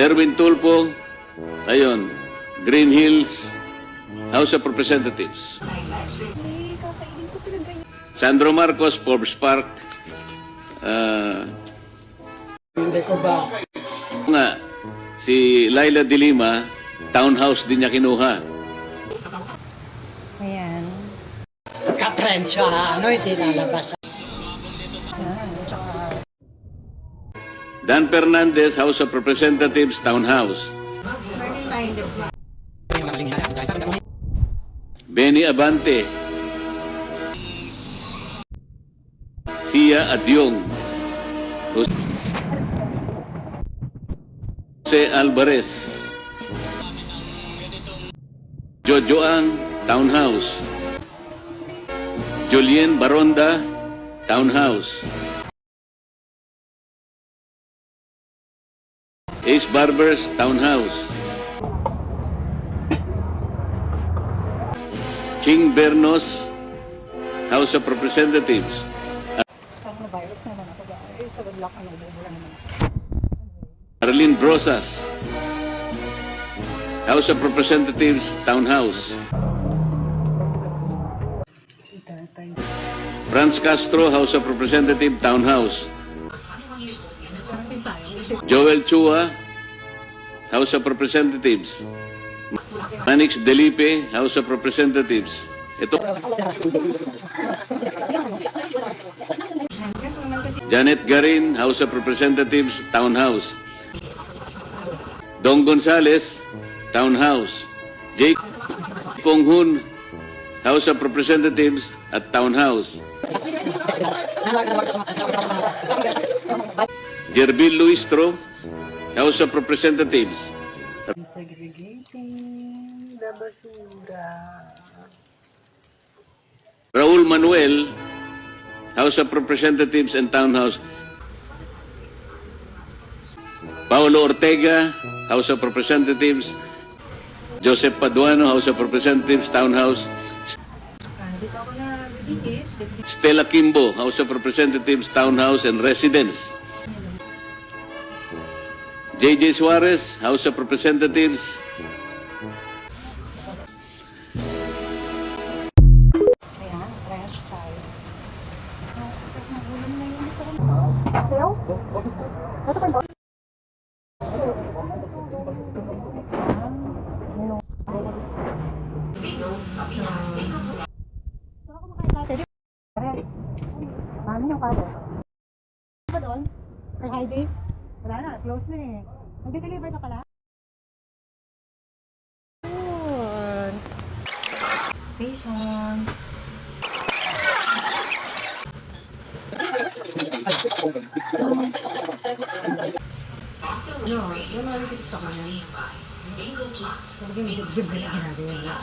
Erwin Tulfo, ayun, Green Hills, House of Representatives. Sandro Marcos, Forbes Park. Hindi ko ba? Nga, si Laila de Lima, townhouse din niya kinuha. Ayan. Ka-friend siya, hindi lalabas. Dan Fernandez, House of Representatives, townhouse. Benny Abante, Sia Adyong, Jose Alvarez, Jojo Ang, townhouse. Julien Baronda, townhouse. Ace Barbers, townhouse. Ching Bernos, House of Representatives. Coronavirus naman ako ba? Sa lock ano, wala naman. Arlene Brosas, House of Representatives, townhouse. Franz Castro, House of Representatives, townhouse. Joel Chua, House of Representatives. Manix Delipe, House of Representatives. Ito. Janet Garin, House of Representatives, townhouse. Dong Gonzales, townhouse. Jake Konghun, House of Representatives at townhouse. Jerbil Luistro, House of Representatives. Segregating the basura. Raul Manuel, House of Representatives and Townhouse. Paulo Ortega, House of Representatives. Joseph Paduano, House of Representatives, Townhouse. Dito ako na dikis. Stella Kimbo, House of Representatives, Townhouse and Residence. J.J. Suarez, House of Representatives. Ayan, French fry. Sarap ng ulam na yun. Sayo? Ito pa ba? Mami yung kado. Ano ba doon? Kay Heidi? Wala na, close na eh. Nag-deliver na pala? Yun. Patient. Yo, yung nakikita sa kanan. Talagang dibdib na ginagawa.